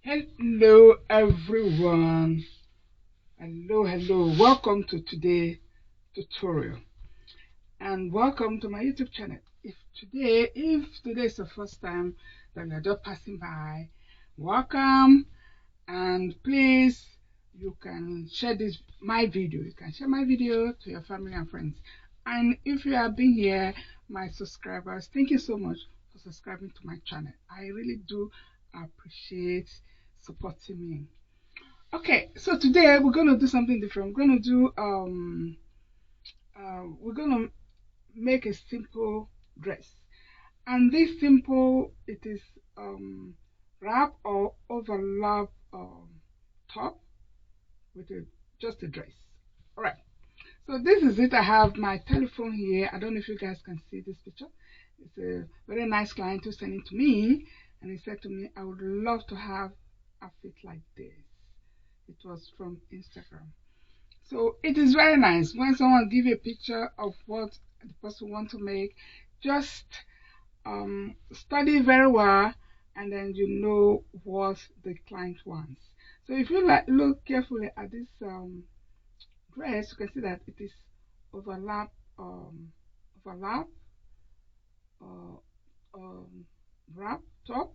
Hello everyone. Hello. Welcome to today's tutorial and welcome to my YouTube channel. If today is the first time that you're just passing by, welcome, and please you can share my video. You can share my video to your family and friends. And if you have been here, my subscribers, thank you so much for subscribing to my channel. I really do appreciate supporting me. Okay, so today we're gonna do something different. We're gonna make a simple dress, and this simple it is wrap or overlap top with just a dress. All right. So this is it. I have my telephone here. I don't know if you guys can see this picture. It's a very nice client who sent it to me, and he said to me, "I would love to have a fit like this." It was from Instagram. So it is very nice when someone give you a picture of what the person want to make. Just study very well, and then you know what the client wants. So if you look carefully at this dress, you can see that it is overlap, overlap, uh, um, wrap top,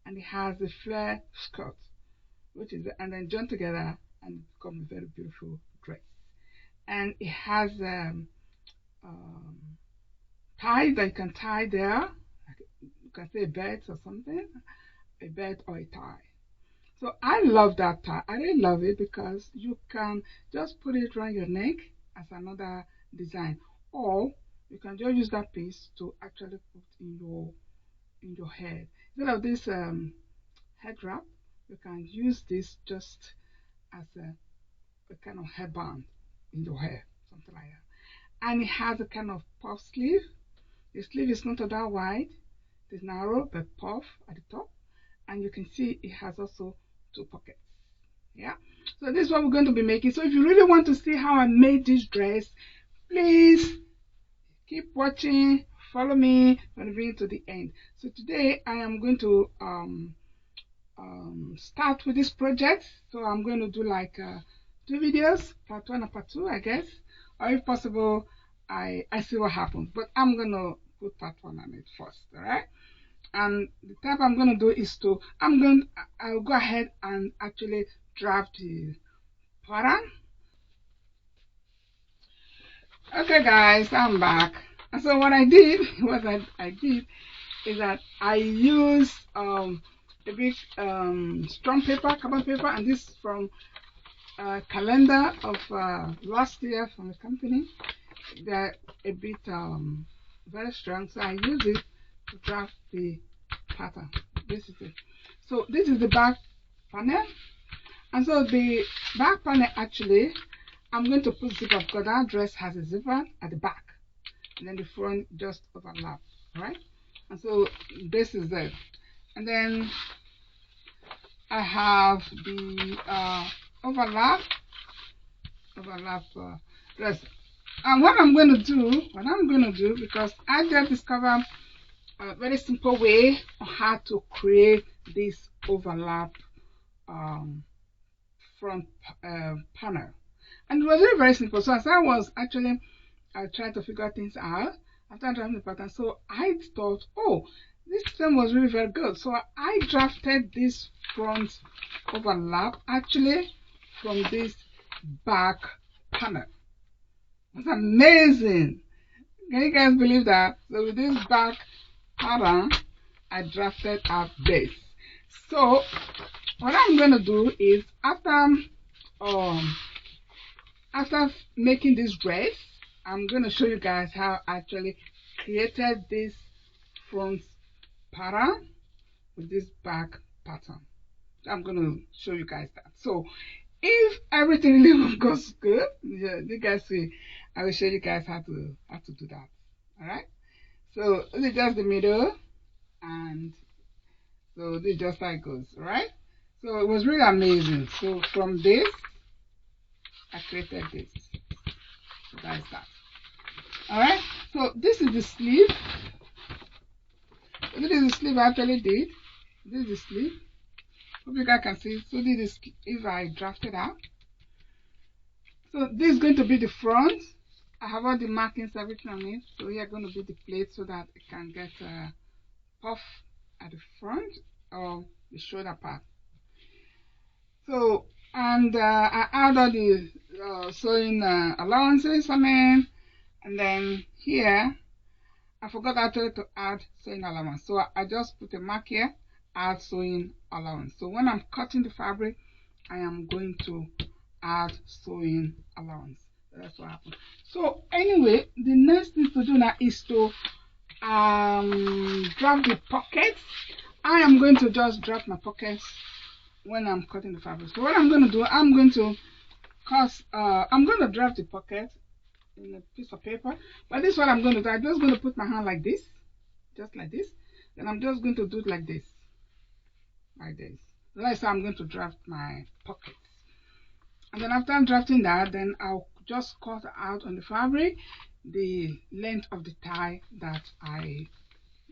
and it has a flare skirt, which is and then joined together and become a very beautiful dress. And it has um, ties that you can tie there. You can say a belt or something, a belt or a tie. So I love that tie. I really love it because you can just put it around your neck as another design, or you can just use that piece to actually put in your head. Instead of this head wrap, you can use this just as a kind of headband in your hair, something like that. And it has a kind of puff sleeve. The sleeve is not that wide, it is narrow but puff at the top, and you can see it has also two pockets. Yeah, so this is what we're going to be making. So if you really want to see how I made this dress, please keep watching, follow me from the beginning to the end. So today I am going to start with this project. So I'm going to do like two videos, part one and part two, I guess, or if possible I see what happens, but I'm gonna put part one on it first. All right, and the type I'm gonna do is I'll go ahead and actually draft the pattern. Okay guys, I'm back. And so what I did is that I used a big strong paper, carbon paper, and this is from a calendar of last year from the company. They're a bit very strong, so I use it to draft the pattern. This is it. So this is the back panel, and so the back panel actually I'm going to put zipper because that dress has a zipper at the back, and then the front just overlaps, right? And so this is it. And then I have the overlap dress. And what I'm going to do, because I just discovered a very simple way on how to create this overlap front panel, and it was really very simple. So as I was actually trying to figure things out after drafting the pattern, so I thought, oh, this thing was really very good. So I drafted this front overlap actually from this back panel. It's amazing. Can you guys believe that? So with this back pattern, I drafted out this. So what I'm going to do is after making this dress, I'm going to show you guys how I actually created this front pattern with this back pattern. I'm going to show you guys that. So if everything really goes good, yeah, you guys see, I will show you guys how to do that. All right. So this is just the middle, and so this is just how it goes. All right. So it was really amazing. So from this, I created this. So that's that. All right. So this is the sleeve. This is the sleeve I actually did. This is the sleeve. Hope you guys can see. So this is if I draft it out. So this is going to be the front. I have all the markings, everything on it. So here are going to be the plate so that it can get puff at the front or the shoulder part. So, and I add all the sewing allowances on it. And then here, I forgot actually to add sewing allowance. So I just put a mark here, add sewing allowance. So when I'm cutting the fabric, I am going to add sewing allowance. That's what happened. So anyway, the next thing to do now is to draft the pockets. I am going to just draft my pockets when I'm cutting the fabric. So what I'm going to do, I'm going to draft the pocket in a piece of paper. But this is what I'm going to do. I'm just going to put my hand like this, just like this. Then I'm just going to do it like this, like this. So that's how I'm going to draft my pockets. And then after drafting that, then I'll just cut out on the fabric the length of the tie that I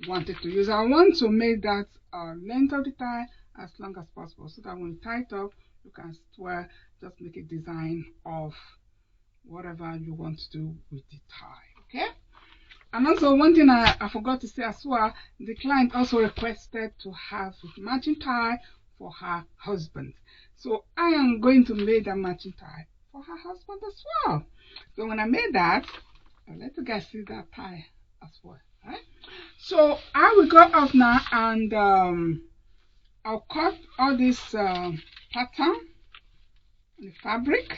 wanted to use. I want to make that length of the tie as long as possible, so that when you tie it up, you can swear, just make a design of whatever you want to do with the tie. Okay. And also one thing I forgot to say as well, the client also requested to have a matching tie for her husband. So I am going to make that matching tie for her husband as well. So when I made that, I'll let you guys see that tie as well. Right? So I will go off now and I'll cut all this pattern on the fabric.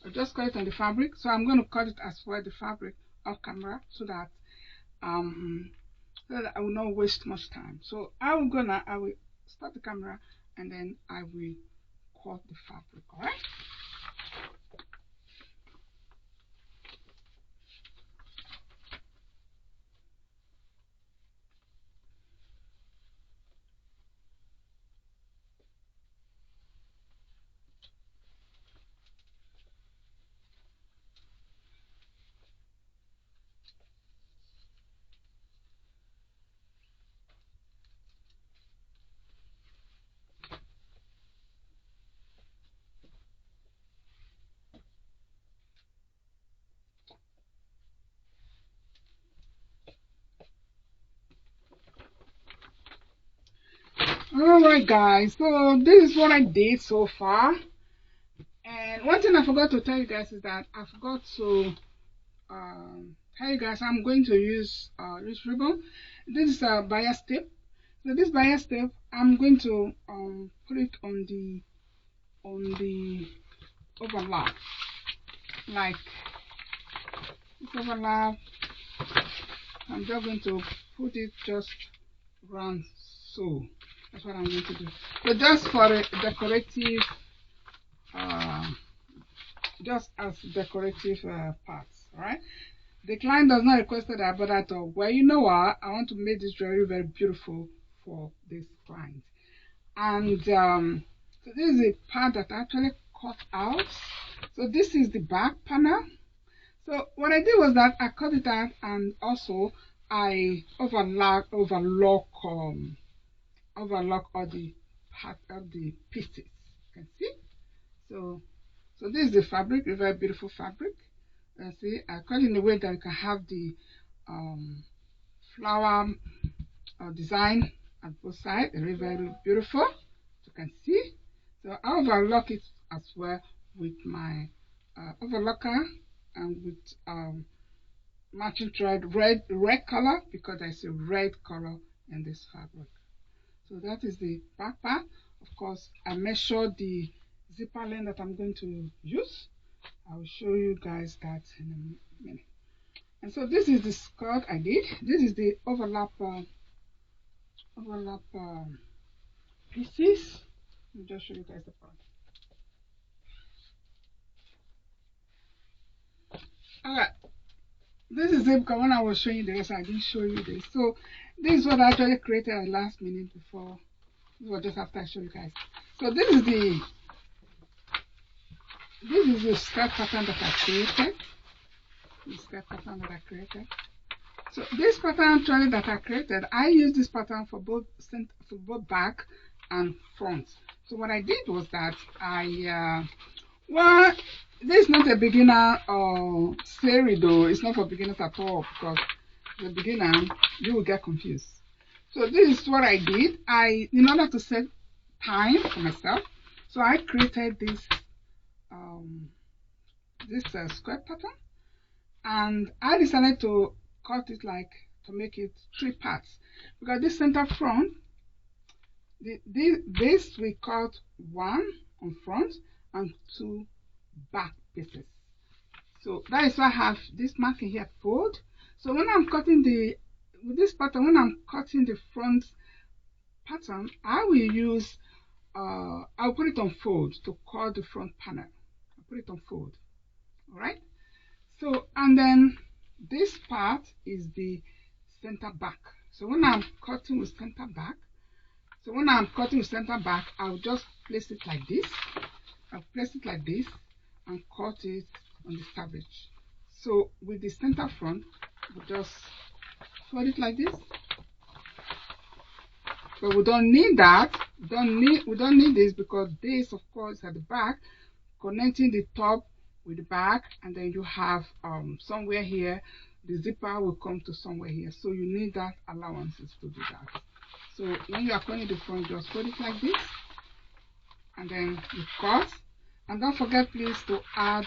I'll just cut it on the fabric. So I'm going to cut it as well the fabric off camera so that I will not waste much time. So I will start the camera and then I will cut the fabric. All right. Alright guys, so this is what I did so far. And one thing I forgot to tell you guys is that I forgot to tell you guys I'm going to use this ribbon. This is a bias tape. So this bias tape, I'm going to put it on the overlap, like this overlap. I'm just going to put it just around so. That's what I'm going to do. So just for a decorative, just as decorative parts. All right. The client does not request that, but I thought, well, you know what? I want to make this very, very beautiful for this client. And so this is a part that I actually cut out. So this is the back panel. So what I did was that I cut it out and also I overlock all the part of the pieces. You can see. So this is the fabric, a very beautiful fabric. See, I cut in a way that you can have the flower design at both sides. Very, very beautiful. You can see. So I overlock it as well with my overlocker and with matching thread, red color, because there's a red color in this fabric. So that is the back part. Of course, I measured the zipper length that I'm going to use. I will show you guys that in a minute. And so this is the skirt I did. This is the overlap pieces. Let me just show you guys the part. Alright, this is it because when I was showing you the rest, I didn't show you this. So this is what I actually created at the last minute before. This was just after I showed you guys. So this is the skirt pattern that I created. The skirt pattern that I created. So this pattern actually that I created, I use this pattern for both back and front. So what I did was that well, this is not a beginner theory though. It's not for beginners at all, because the beginner, you will get confused. So this is what I did. In order to save time for myself, so I created this square pattern, and I decided to cut it to make it 3 parts, because this center front, this we cut 1 on front and 2 back pieces. So that is why I have this marking here, fold. So when I'm cutting with this pattern, when I'm cutting the front pattern, I will use I'll put it on fold to cut the front panel. I'll put it on fold. Alright, so and then this part is the center back. So when I'm cutting with center back, I'll just place it like this. I'll place it like this and cut it on the cabbage. So with the center front, we just fold it like this. But we don't need that. We don't need this, because this, of course, at the back, connecting the top with the back, and then you have somewhere here the zipper will come to somewhere here, so you need that allowances to do that. So when you are cutting the front, just fold it like this, and then you cut. And don't forget, please, to add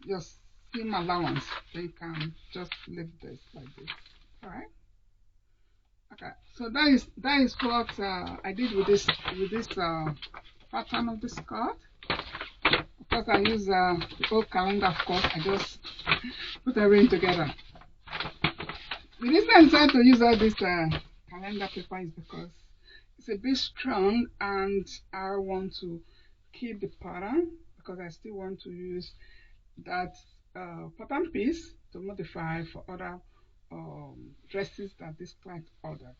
your seam allowance. Then you can just leave this like this. All right. Okay. So that is what I did with this pattern of the skirt. Of course, I use the old calendar. Of course, I just put everything together. The reason I decided to use all this calendar paper is because it's a bit strong, and I want to keep the pattern, because I still want to use that pattern piece to modify for other dresses that this client ordered.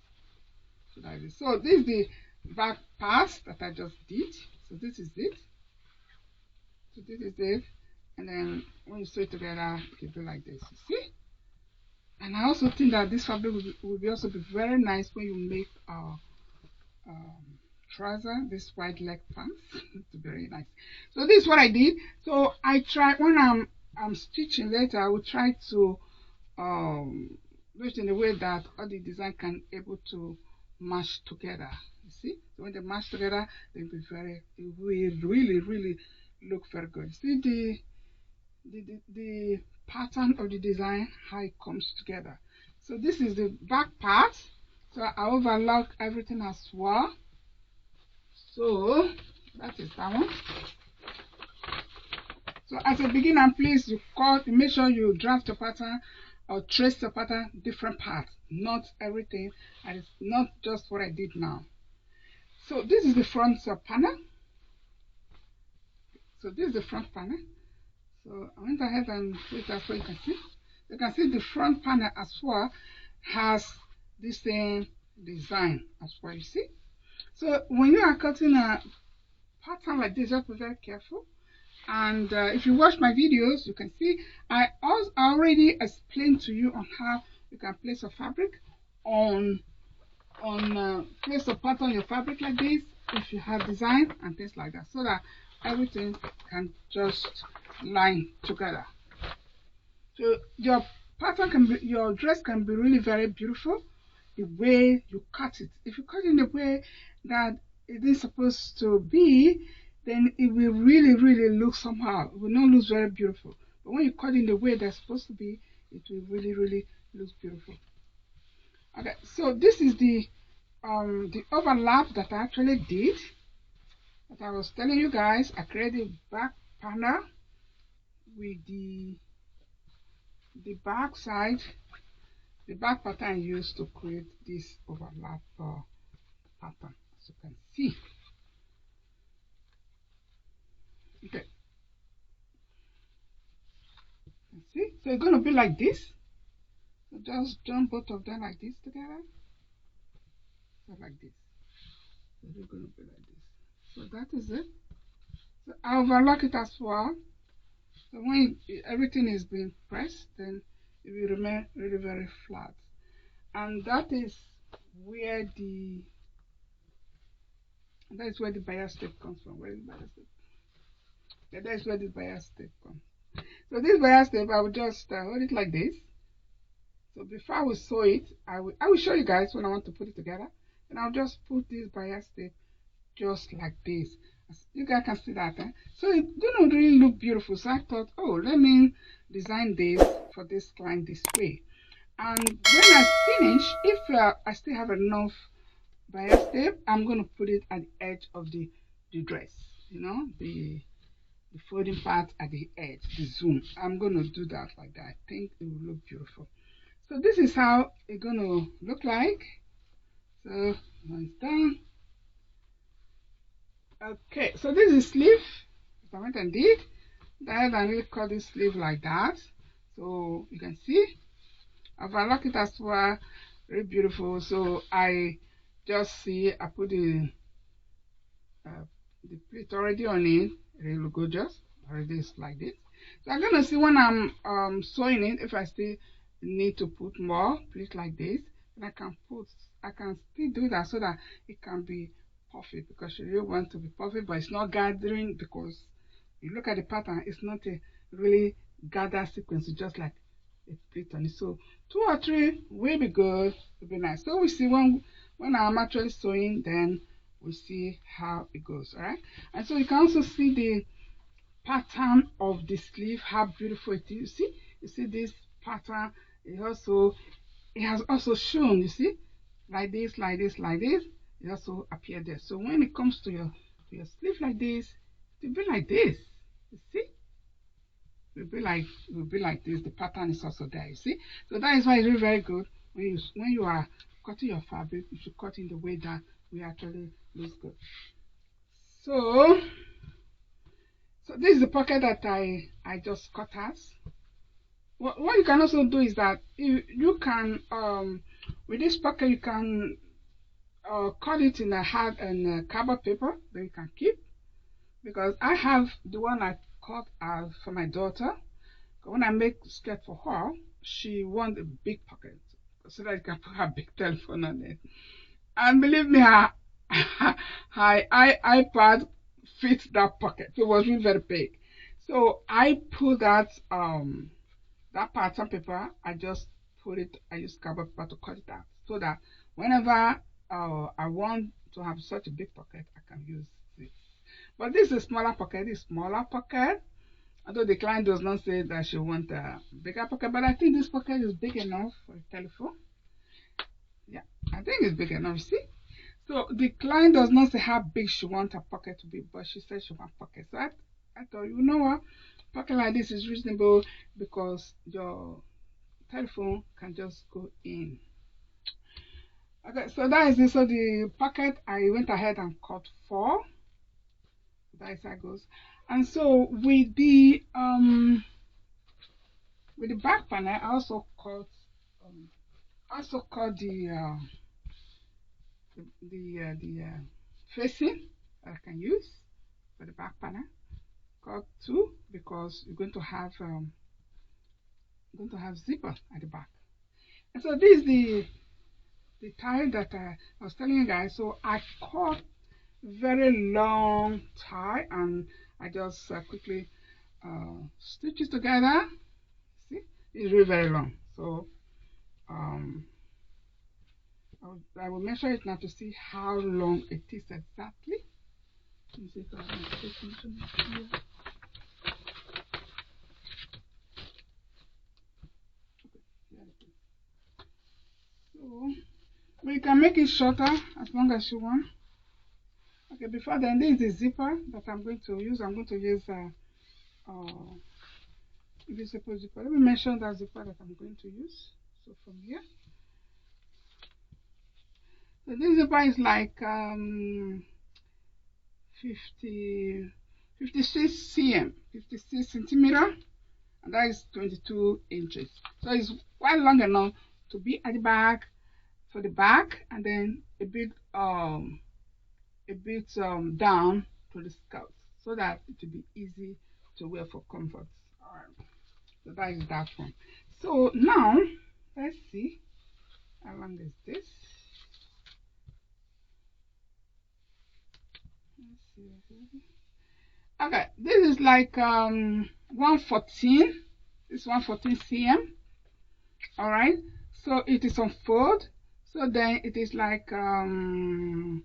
So that is. So this is the back part that I just did. So this is it. So this is it, and then when you sew it together, you do like this. You see? And I also think that this fabric will also be very nice when you make trouser, this wide leg pants. It's very nice. So this is what I did. So I try, when I'm stitching later, I will try to do it in a way that all the design can able to match together. You see, so when they match together, it will really look very good. See the pattern of the design, how it comes together. So this is the back part. So I overlock everything as well. So that is that one. So as a beginner, please, make sure you draft your pattern or trace your pattern different parts, not everything, and it's not just what I did now. So this is the front panel. So this is the front panel. So I went ahead and put that so you can see. You can see the front panel as well has the same design as well, you see. So when you are cutting a pattern like this, just be very careful. And if you watch my videos, you can see I already explained to you on how you can place a fabric place a pattern on your fabric like this, if you have design and things like that, so that everything can just line together. So your your dress can be really very beautiful the way you cut it. If you cut it in the way that it is supposed to be, then it will really look somehow. It will not look very beautiful. But when you cut in the way that's supposed to be, it will really look beautiful. Okay, so this is the overlap that I actually did. That I was telling you guys, I created back panel with the back side, the back pattern used to create this overlap pattern, as you can see. Okay. See, so it's going to be like this. So just join both of them like this together. So like this. So they're going to be like this. So that is it. So I overlock it as well. So when everything is being pressed, then it will remain really very flat. And that is where the And that is where the bias tape comes from. Where is bias tape? Yeah, that is where the bias tape comes. So this bias tape, I will just hold it like this. So before I will sew it, I will show you guys when I want to put it together. And I'll just put this bias tape just like this. You guys can see that. So it didn't really look beautiful. So I thought, oh, let me design this for this client this way. And when I finish, if I still have enough bias tape, I'm going to put it at the edge of the dress. You know, the folding part at the edge, the zoom. I'm going to do that like that. I think it will look beautiful. So this is how it's going to look like. So when it's done, okay, so this is sleeve. I went and did that and really cut this sleeve like that. So you can see I've unlocked it as well. Very beautiful. So I just see I put uh, the pleat already on it. Really gorgeous. Already is like this. So I'm gonna see when I'm sewing it if I still need to put more pleat like this. And I can still do that so that it can be perfect, because you really want to be perfect, but it's not gathering, because you look at the pattern, it's not a really gather sequence, it's just like a pleat on it. So 2 or 3 will be good, will be nice. So we see when I'm actually sewing, then we see how it goes. All right, and so you can also see the pattern of the sleeve, how beautiful it is. You see this pattern. It has also shown, you see, like this, like this, like this. It also appeared there. So when it comes to your sleeve like this, it will be like this. You see, it will be like this. The pattern is also there. You see, so that is why it's really very good when you are cutting your fabric. You should cut in the way that we actually looks good. So this is the pocket that I just cut out. What you can also do is that you can with this pocket you can cut it in a hard and cardboard paper that you can keep, because I have the one I cut out for my daughter. When I make skirt for her, she want a big pocket so that you can put her big telephone on it. And believe me, her iPad fits that pocket. So it was really very big. So I put that pattern paper, I just put it, I use cardboard paper to cut it out, so that whenever I want to have such a big pocket, I can use this. But this is a smaller pocket, this smaller pocket. Although the client does not say that she wants a bigger pocket, but I think this pocket is big enough for a telephone. Yeah, I think it's big enough. See? So the client does not say how big she wants her pocket to be, but she says she wants pocket. So I thought, you know what? Pocket like this is reasonable, because your telephone can just go in. Okay, so that is it. So the pocket, I went ahead and cut 4. That is how it goes. And so with the back panel, I also cut the facing that I can use for the back panel. Cut 2, because you're going to have zipper at the back. And so this is the tie that I was telling you guys. So I cut very long tie, and I just quickly stitch it together. See, it's really very long. So I will measure it now to see how long it is exactly. Let me see if I can take measurement here. So we can make it shorter as long as you want. Okay, before then, this is the zipper that I'm going to use. I'm going to use invisible zipper. Let me mention that zipper that I'm going to use. So from here, so this zipper is like 56 cm, 56 centimeter, and that is 22 inches. So it's quite long enough to be at the back, for the back, and then a bit down to the skirt, so that it will be easy to wear for comfort. Alright, so that is that one. So now let's see how long is this. Let's see. Okay, this is like 114. This 114 cm. All right, so it is on fold. So then it is like then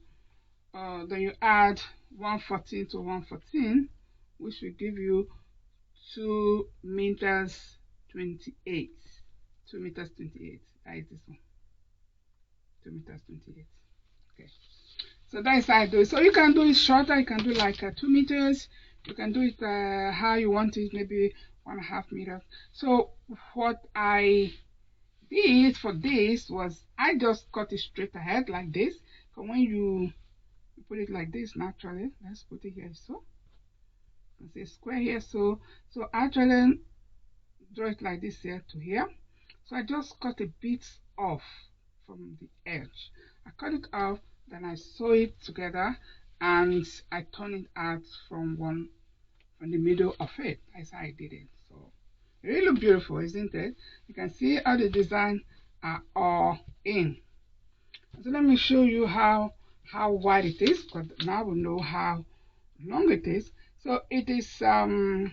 you add 114 to 114, which will give you 2 meters 28. 2 meters 28. That is this one. 2 meters 28. Okay. So that is how I do it. So you can do it shorter. You can do like 2 meters. You can do it how you want it, maybe 1.5 meters. So what I did for this was I just cut it straight ahead like this. So when you put it like this naturally, let's put it here. So you can see a square here. So actually draw it like this here to here. So I just cut a bit off from the edge. I cut it off, then I sew it together, and I turn it out from the middle of it. That's how I did it. So it really look beautiful, isn't it? You can see how the design are all in. So let me show you how wide it is, because now we know how long it is. So it is 5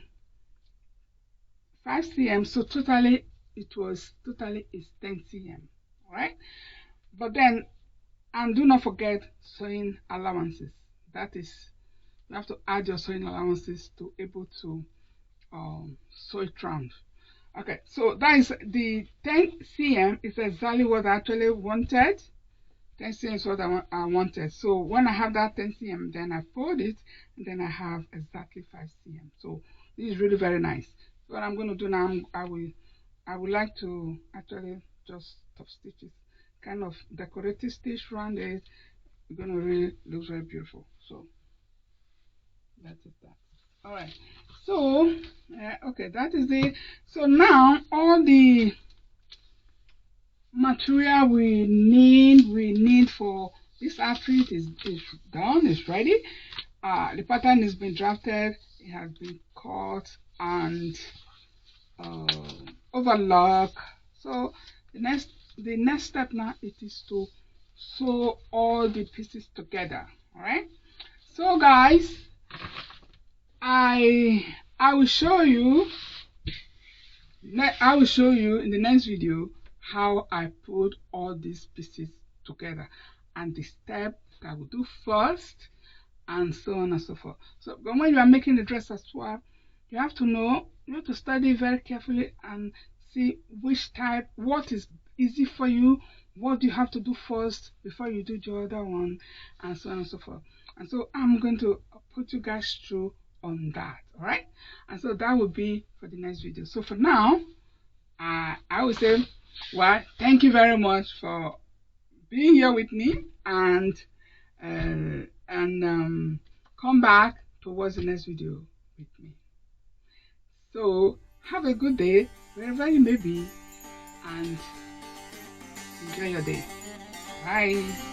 cm, so totally it was totally is 10 cm. All right, but then, and do not forget sewing allowances. That is, you have to add your sewing allowances to able to sew it round. Okay, so that is the 10 cm is exactly what I actually wanted. 10 cm is what I wanted. So when I have that 10 cm, then I fold it, and then I have exactly 5 cm. So this is really very nice. So what I'm going to do now, I would like to actually just top stitches, kind of decorative stitch around it. It's going to really look very beautiful. So that is that. All right. So okay, that is it. So now all the material we need for this outfit is done, is ready. The pattern has been drafted, it has been cut and overlock. So the next step now it is to sew all the pieces together. All right, so guys, I will show you in the next video how I put all these pieces together and the step that I will do first, and so on and so forth. So but when you are making the dress as well, you have to know, you have to study very carefully and see which type, what is easy for you, what do you have to do first before you do the other one, and so on and so forth. And so I'm going to put you guys through on that. All right, and so that will be for the next video. So for now, I will say, well, thank you very much for being here with me, and come back towards the next video with me. So have a good day wherever you may be, and enjoy your day. Bye.